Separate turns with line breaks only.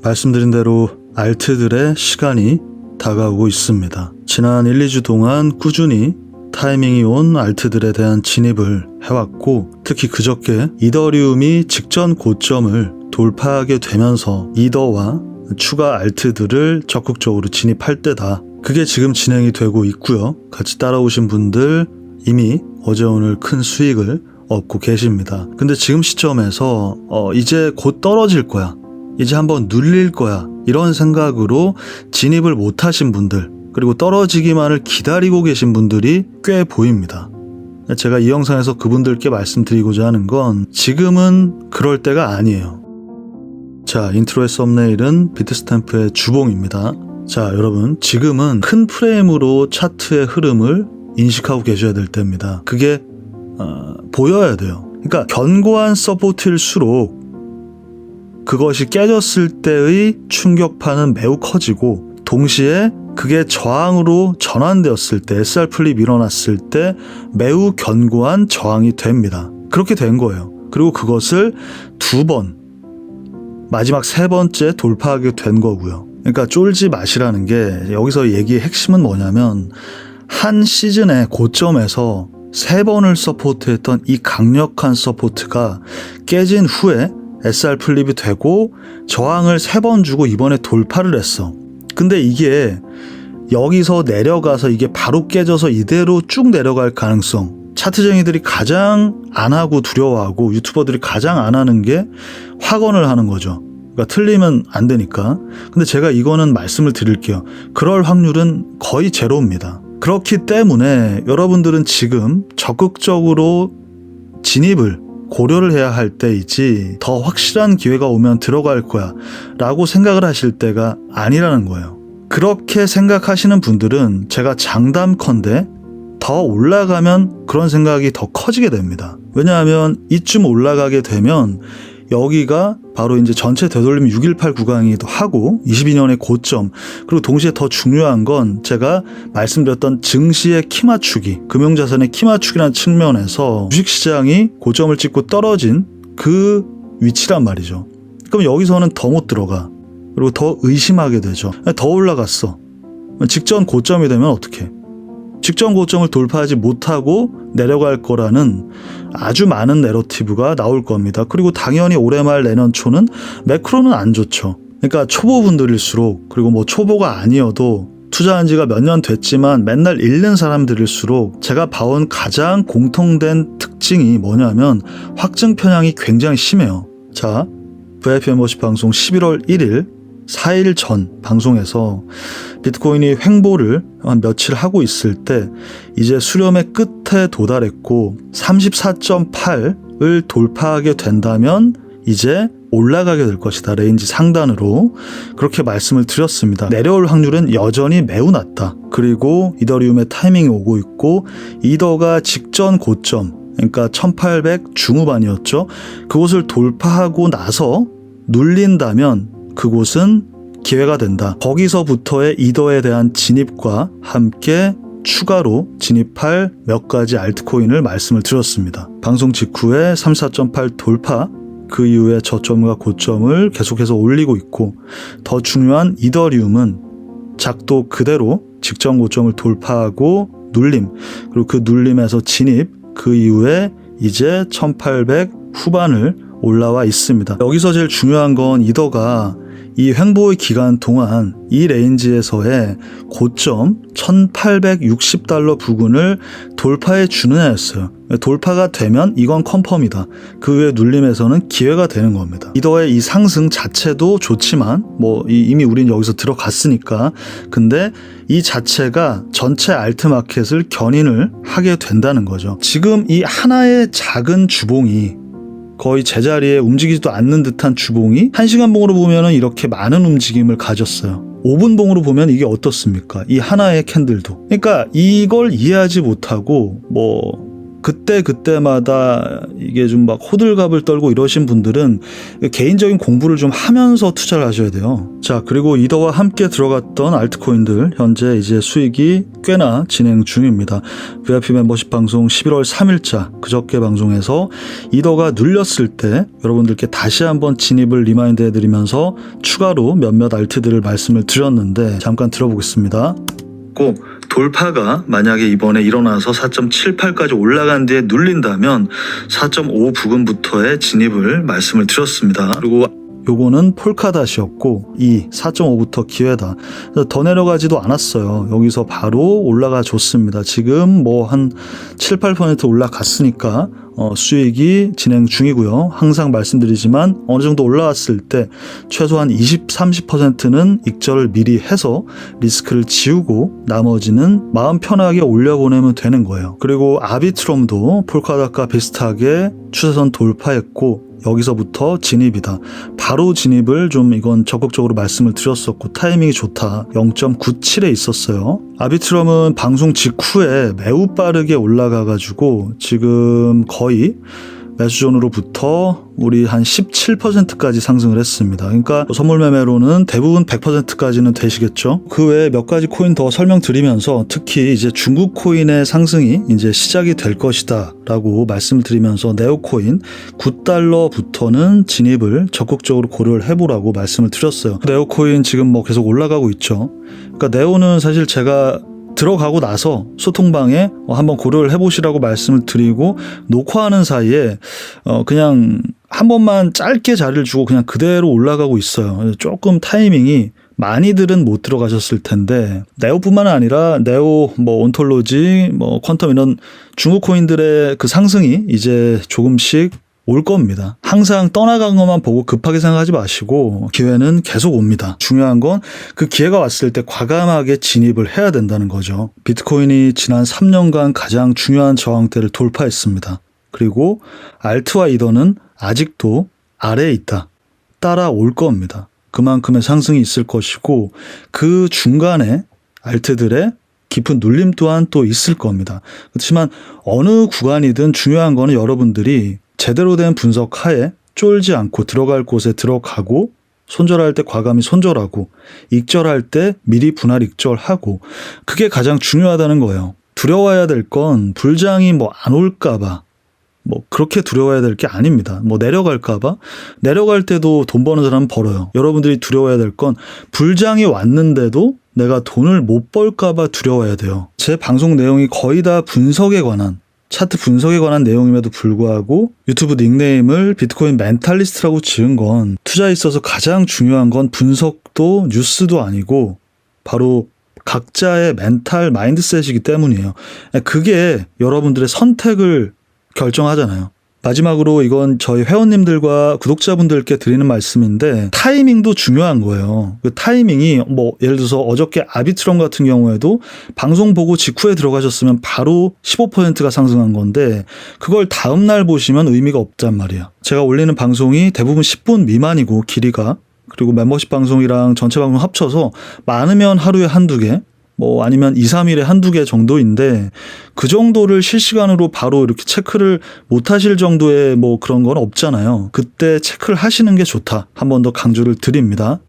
말씀드린 대로 알트들의 시간이 다가오고 있습니다. 지난 1, 2주 동안 꾸준히 타이밍이 온 알트들에 대한 진입을 해왔고, 특히 그저께 이더리움이 직전 고점을 돌파하게 되면서 이더와 추가 알트들을 적극적으로 진입할 때다. 그게 지금 진행이 되고 있고요. 같이 따라오신 분들 이미 어제 오늘 큰 수익을 얻고 계십니다. 근데 지금 시점에서 이제 곧 떨어질 거야, 이제 한번 눌릴 거야, 이런 생각으로 진입을 못하신 분들, 그리고 떨어지기만을 기다리고 계신 분들이 꽤 보입니다. 제가 이 영상에서 그분들께 말씀드리고자 하는 건 지금은 그럴 때가 아니에요. 자, 인트로의 썸네일은 비트스탬프의 주봉입니다. 자, 여러분, 지금은 큰 프레임으로 차트의 흐름을 인식하고 계셔야 될 때입니다. 그게 보여야 돼요. 그러니까 견고한 서포트일수록 그것이 깨졌을 때의 충격파는 매우 커지고, 동시에 그게 저항으로 전환되었을 때, SR 플립이 일어났을 때 매우 견고한 저항이 됩니다. 그렇게 된 거예요. 그리고 그것을 2번, 마지막 3번째 돌파하게 된 거고요. 그러니까 쫄지 마시라는 게, 여기서 얘기의 핵심은 뭐냐면, 한 시즌의 고점에서 3번을 서포트했던 이 강력한 서포트가 깨진 후에 SR 플립이 되고 저항을 3번 주고 이번에 돌파를 했어. 근데 이게 여기서 내려가서 이게 바로 깨져서 이대로 쭉 내려갈 가능성, 차트쟁이들이 가장 안 하고 두려워하고 유튜버들이 가장 안 하는 게 확언을 하는 거죠. 그러니까 틀리면 안 되니까. 근데 제가 이거는 말씀을 드릴게요. 그럴 확률은 거의 제로입니다. 그렇기 때문에 여러분들은 지금 적극적으로 진입을 고려를 해야 할 때이지, 더 확실한 기회가 오면 들어갈 거야 라고 생각을 하실 때가 아니라는 거예요. 그렇게 생각하시는 분들은 제가 장담컨대 더 올라가면 그런 생각이 더 커지게 됩니다. 왜냐하면 이쯤 올라가게 되면 여기가 바로 이제 전체 되돌림 618 구간이기도 하고 22년의 고점, 그리고 동시에 더 중요한 건 제가 말씀드렸던 증시의 키 맞추기, 금융자산의 키 맞추기라는 측면에서 주식시장이 고점을 찍고 떨어진 그 위치란 말이죠. 그럼 여기서는 더 못 들어가, 그리고 더 의심하게 되죠. 더 올라갔어, 직전 고점이 되면 어떡해. 직전 고점을 돌파하지 못하고 내려갈 거라는 아주 많은 내러티브가 나올 겁니다. 그리고 당연히 올해 말 내년 초는 매크로는 안 좋죠. 그러니까 초보분들일수록, 그리고 뭐 초보가 아니어도 투자한 지가 몇 년 됐지만 맨날 읽는 사람들일수록 제가 봐온 가장 공통된 특징이 뭐냐면 확증 편향이 굉장히 심해요. 자, VIP 멤버십 방송 11월 1일 4일 전 방송에서 비트코인이 횡보를 한 며칠 하고 있을 때 이제 수렴의 끝에 도달했고 34.8을 돌파하게 된다면 이제 올라가게 될 것이다, 레인지 상단으로. 그렇게 말씀을 드렸습니다. 내려올 확률은 여전히 매우 낮다. 그리고 이더리움의 타이밍이 오고 있고, 이더가 직전 고점, 그러니까 1800 중후반이었죠. 그곳을 돌파하고 나서 눌린다면 그곳은 기회가 된다. 거기서부터의 이더에 대한 진입과 함께 추가로 진입할 몇 가지 알트코인을 말씀을 드렸습니다. 방송 직후에 34.8 돌파, 그 이후에 저점과 고점을 계속해서 올리고 있고, 더 중요한 이더리움은 작도 그대로 직전 고점을 돌파하고 눌림, 그리고 그 눌림에서 진입, 그 이후에 이제 1800 후반을 올라와 있습니다. 여기서 제일 중요한 건 이더가 이 횡보의 기간 동안 이 레인지에서의 고점 1860달러 부근을 돌파해 주느냐였어요. 돌파가 되면 이건 컨펌이다. 그 외 눌림에서는 기회가 되는 겁니다. 이더의 이 상승 자체도 좋지만 이미 우린 여기서 들어갔으니까, 근데 이 자체가 전체 알트마켓을 견인을 하게 된다는 거죠. 지금 이 하나의 작은 주봉이, 거의 제자리에 움직이지도 않는 듯한 주봉이 1시간 봉으로 보면 이렇게 많은 움직임을 가졌어요. 5분 봉으로 보면 이게 어떻습니까? 이 하나의 캔들도. 그러니까 이걸 이해하지 못하고 그때마다 이게 좀 막 호들갑을 떨고 이러신 분들은 개인적인 공부를 좀 하면서 투자를 하셔야 돼요. 자, 그리고 이더와 함께 들어갔던 알트코인들 현재 이제 수익이 꽤나 진행 중입니다. VIP 멤버십 방송 11월 3일자 그저께 방송에서 이더가 눌렸을 때 여러분들께 다시 한번 진입을 리마인드 해드리면서 추가로 몇몇 알트들을 말씀을 드렸는데 잠깐 들어보겠습니다. 꼭 돌파가 만약에 이번에 일어나서 4.78까지 올라간 뒤에 눌린다면 4.5 부근부터의 진입을 말씀을 드렸습니다. 그리고 요거는 폴카닷이었고 이 4.5부터 기회다. 더 내려가지도 않았어요. 여기서 바로 올라가 줬습니다. 지금 뭐 한 7, 8% 올라갔으니까 수익이 진행 중이고요. 항상 말씀드리지만 어느 정도 올라왔을 때 최소한 20, 30%는 익절을 미리 해서 리스크를 지우고 나머지는 마음 편하게 올려보내면 되는 거예요. 그리고 아비트럼도 폴카닷과 비슷하게 추세선 돌파했고 여기서부터 진입이다. 바로 진입을 좀 이건 적극적으로 말씀을 드렸었고 타이밍이 좋다. 0.97에 있었어요. 아비트럼은 방송 직후에 매우 빠르게 올라가가지고 지금 거의 매수존으로부터 우리 한 17%까지 상승을 했습니다. 그러니까 선물 매매로는 대부분 100%까지는 되시겠죠. 그 외에 몇 가지 코인 더 설명드리면서 특히 이제 중국 코인의 상승이 이제 시작이 될 것이다 라고 말씀을 드리면서 네오코인 9달러부터는 진입을 적극적으로 고려를 해보라고 말씀을 드렸어요. 네오코인 지금 뭐 계속 올라가고 있죠. 그러니까 네오는 사실 제가 들어가고 나서 소통방에 한번 고려를 해보시라고 말씀을 드리고 녹화하는 사이에 그냥 한 번만 짧게 자리를 주고 그냥 그대로 올라가고 있어요. 조금 타이밍이 많이들은 못 들어가셨을 텐데 네오뿐만 아니라 네오, 뭐 온톨로지, 뭐 퀀텀 이런 중국 코인들의 그 상승이 이제 조금씩 올 겁니다. 항상 떠나간 것만 보고 급하게 생각하지 마시고 기회는 계속 옵니다. 중요한 건 그 기회가 왔을 때 과감하게 진입을 해야 된다는 거죠. 비트코인이 지난 3년간 가장 중요한 저항대를 돌파했습니다. 그리고 알트와 이더는 아직도 아래에 있다. 따라올 겁니다. 그만큼의 상승이 있을 것이고 그 중간에 알트들의 깊은 눌림 또한 또 있을 겁니다. 그렇지만 어느 구간이든 중요한 거는 여러분들이 제대로 된 분석 하에 쫄지 않고 들어갈 곳에 들어가고 손절할 때 과감히 손절하고 익절할 때 미리 분할 익절하고 그게 가장 중요하다는 거예요. 두려워해야 될 건 불장이 뭐 안 올까 봐 뭐 그렇게 두려워해야 될 게 아닙니다. 뭐 내려갈까 봐 내려갈 때도 돈 버는 사람은 벌어요. 여러분들이 두려워해야 될 건 불장이 왔는데도 내가 돈을 못 벌까 봐 두려워해야 돼요. 제 방송 내용이 거의 다 분석에 관한 차트 분석에 관한 내용임에도 불구하고 유튜브 닉네임을 비트코인 멘탈리스트라고 지은 건 투자에 있어서 가장 중요한 건 분석도 뉴스도 아니고 바로 각자의 멘탈 마인드셋이기 때문이에요. 그게 여러분들의 선택을 결정하잖아요. 마지막으로 이건 저희 회원님들과 구독자분들께 드리는 말씀인데 타이밍도 중요한 거예요. 그 타이밍이 뭐 예를 들어서 어저께 아비트럼 같은 경우에도 방송 보고 직후에 들어가셨으면 바로 15%가 상승한 건데 그걸 다음 날 보시면 의미가 없단 말이에요. 제가 올리는 방송이 대부분 10분 미만이고 길이가 그리고 멤버십 방송이랑 전체 방송 합쳐서 많으면 하루에 한두 개 뭐 아니면 2, 3일에 한두 개 정도인데 그 정도를 실시간으로 바로 이렇게 체크를 못 하실 정도의 뭐 그런 건 없잖아요. 그때 체크를 하시는 게 좋다. 한 번 더 강조를 드립니다.